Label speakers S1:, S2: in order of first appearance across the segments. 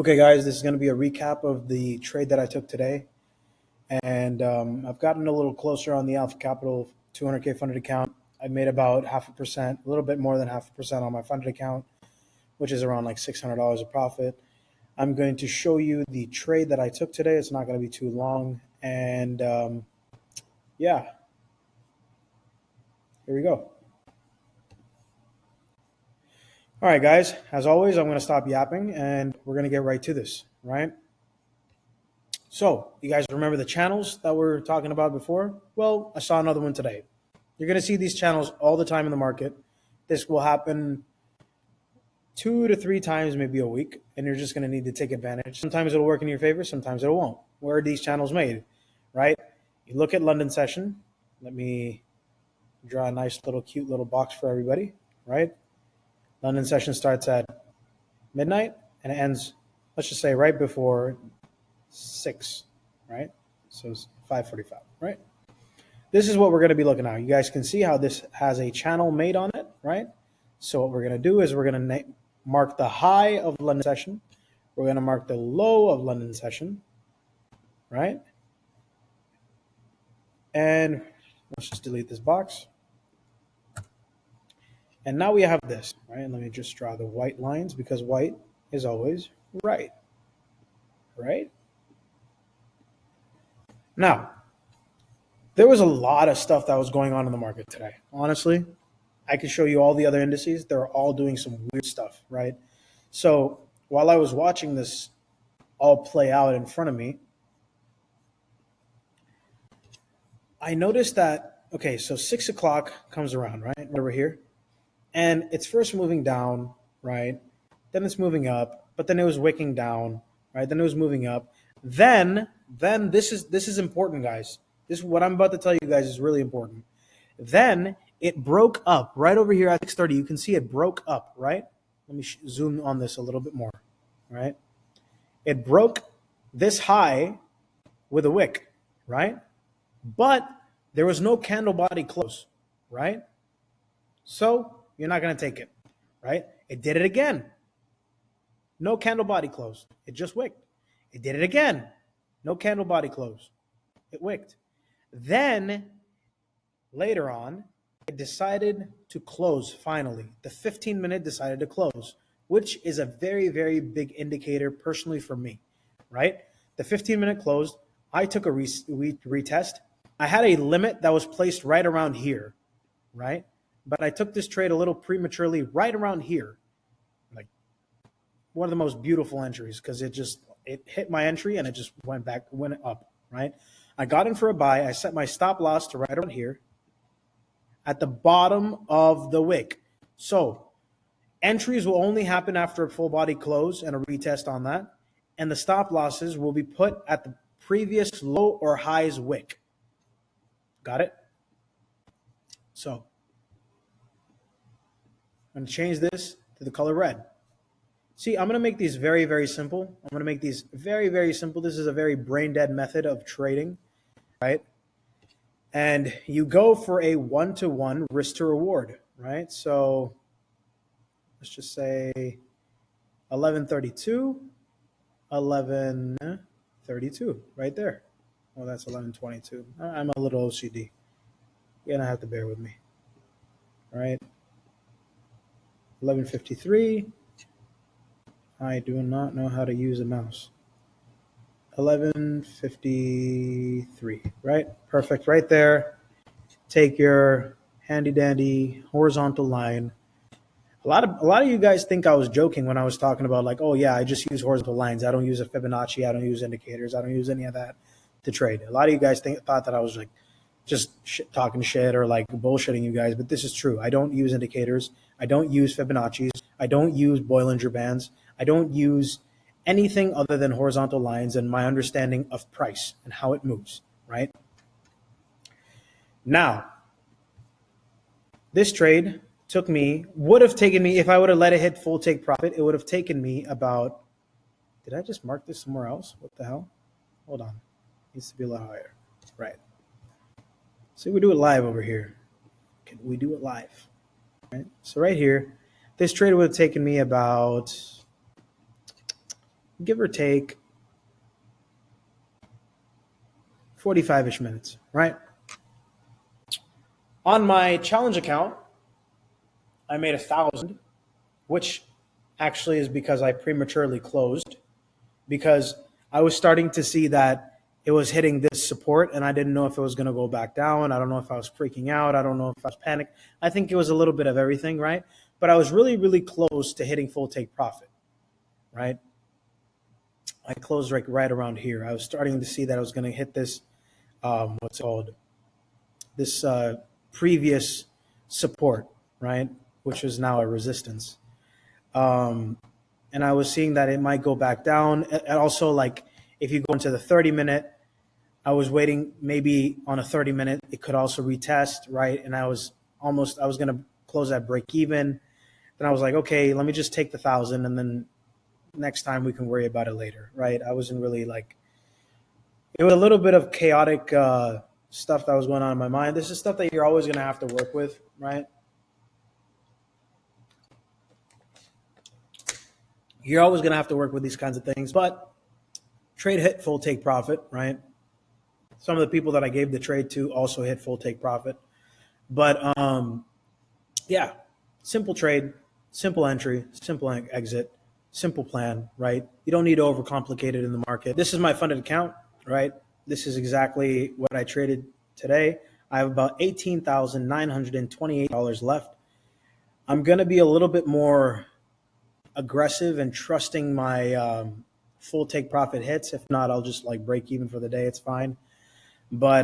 S1: Okay, guys, this is going to be a recap of the trade that I took today. And I've gotten a little closer on the Alpha Capital 200K funded account. I made about 0.5%, a little bit more than 0.5% on my funded account, which is around like $600 of profit. I'm going to show you the trade that I took today. It's not going to be too long. And yeah, here we go. All right, guys, as always, I'm going to stop yapping and we're going to get right to this, right? So, you guys remember the channels that we're talking about before? Well, I saw another one today. You're going to see these channels all the time in the market. This will happen 2 to 3 times, maybe a week, and you're just going to need to take advantage. Sometimes it'll work in your favor, sometimes it won't. Where are these channels made, right? You look at London session. Let me draw a nice little cute little box for everybody, right? London session starts at midnight and it ends, let's just say, right before 6, right? So it's 5:45, right? This is what we're going to be looking at. You guys can see how this has a channel made on it, right? So what we're going to do is we're going to mark the high of London session. We're going to mark the low of London session, right? And let's just delete this box. And now we have this, right? And let me just draw the white lines because white is always right, right? Now, there was a lot of stuff that was going on in the market today. Honestly, I could show you all the other indices. They're all doing some weird stuff, right? So while I was watching this all play out in front of me, I noticed that, okay, so 6 o'clock comes around, right? Over here. And it's first moving down, right? Then it's moving up, but then it was wicking down, right? Then it was moving up. Then this is important, guys. This, what I'm about to tell you guys, is really important. Then it broke up right over here at 6:30. You can see it broke up, right? Let me zoom on this a little bit more, right? It broke this high with a wick, right? But there was no candle body close, right? So you're not going to take it, right? It did it again. No candle body close. It just wicked. It did it again. No candle body close. It wicked. Then later on, it decided to close finally. The 15-minute decided to close, which is a very, very big indicator personally for me, right? The 15-minute closed. I took a retest. I had a limit that was placed right around here, right? But I took this trade a little prematurely right around here. Like one of the most beautiful entries because it hit my entry and it just went up, right? I got in for a buy. I set my stop loss to right around here at the bottom of the wick. So entries will only happen after a full body close and a retest on that. And the stop losses will be put at the previous low or highs wick. Got it? So I'm going to change this to the color red. See, I'm going to make these very, very simple. I'm going to make these very, very simple. This is a very brain dead method of trading, right? And you go for a 1-to-1 risk to reward, right? So let's just say 1132, 1132, right there. Oh, that's 1122. I'm a little OCD. You're going to have to bear with me, all right? 1153. I do not know how to use a mouse. 1153, right? Perfect, right there. Take your handy dandy horizontal line. A lot of you guys think I was joking when I was talking about like, oh yeah, I just use horizontal lines. I don't use a Fibonacci. I don't use indicators. I don't use any of that to trade. A lot of you guys thought that I was like just talking shit or like bullshitting you guys, but this is true. I don't use indicators. I don't use Fibonacci's. I don't use Bollinger Bands. I don't use anything other than horizontal lines and my understanding of price and how it moves, right? Now, this trade would have taken me, if I would have let it hit full take profit, it would have taken me about, did I just mark this somewhere else? What the hell? Hold on. It needs to be a little higher. Right. See, we do it live over here. Can we do it live? Right. So right here, this trade would have taken me about give or take 45-ish minutes, right? On my challenge account, I made 1,000, which actually is because I prematurely closed because I was starting to see that it was hitting this support and I didn't know if it was going to go back down. I don't know if I was freaking out. I don't know if I was panicked. I think it was a little bit of everything, right? But I was really, really close to hitting full take profit, right? I closed like right around here. I was starting to see that I was going to hit this, what's it called, this previous support, right? Which is now a resistance. Um, and I was seeing that it might go back down. And also, like, if you go into the 30-minute, I was waiting maybe on a 30-minute, it could also retest, right? And I was going to close at break even. Then I was like, okay, let me just take the 1,000 and then next time we can worry about it later, right? I wasn't really like, it was a little bit of chaotic stuff that was going on in my mind. This is stuff that you're always going to have to work with, right? You're always going to have to work with these kinds of things, but trade hit full take profit, right? Some of the people that I gave the trade to also hit full take profit. But yeah, simple trade, simple entry, simple exit, simple plan, right? You don't need to overcomplicate it in the market. This is my funded account, right? This is exactly what I traded today. I have about $18,928 left. I'm going to be a little bit more aggressive and trusting my full take profit hits. If not, I'll just like break even for the day. It's fine. But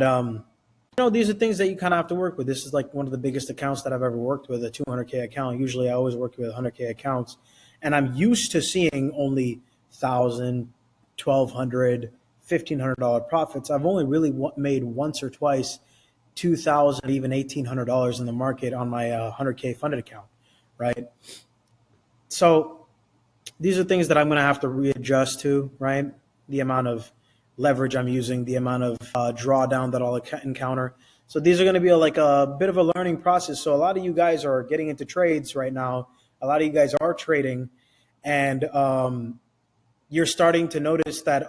S1: these are things that you kind of have to work with. This is like one of the biggest accounts that I've ever worked with, a 200K account. Usually I always work with 100K accounts. And I'm used to seeing only $1,000, $1,200, $1,500 profits. I've only really made once or twice $2,000, even $1,800 in the market on my 100K funded account, right? So these are things that I'm going to have to readjust to, right? The amount of leverage I'm using, the amount of drawdown that I'll encounter. So these are going to be like a bit of a learning process. So a lot of you guys are getting into trades right now. A lot of you guys are trading, and you're starting to notice that,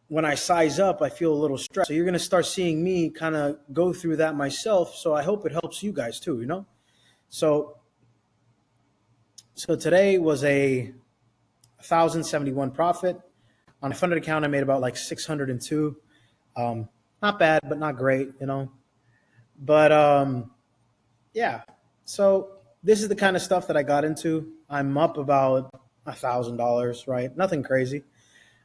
S1: when I size up, I feel a little stressed. So you're going to start seeing me kind of go through that myself. So I hope it helps you guys too, So today was a 1,071 profit. On a funded account, I made about like 602. Not bad, but not great, But yeah, so this is the kind of stuff that I got into. I'm up about $1,000, right? Nothing crazy.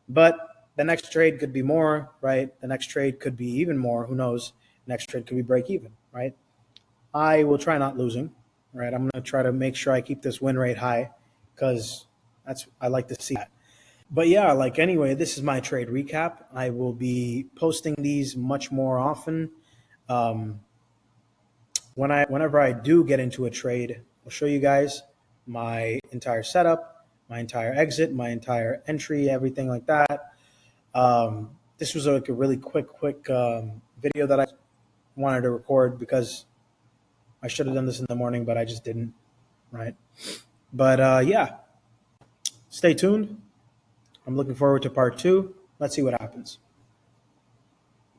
S1: But the next trade could be more, right? The next trade could be even more. Who knows? Next trade could be break even, right? I will try not losing, right? I'm going to try to make sure I keep this win rate high because I like to see that. But yeah, like anyway, this is my trade recap. I will be posting these much more often. Whenever I do get into a trade, I'll show you guys my entire setup, my entire exit, my entire entry, everything like that. This was like a really quick video that I wanted to record because I should have done this in the morning, but I just didn't, right? But yeah, stay tuned. I'm looking forward to part 2. Let's see what happens.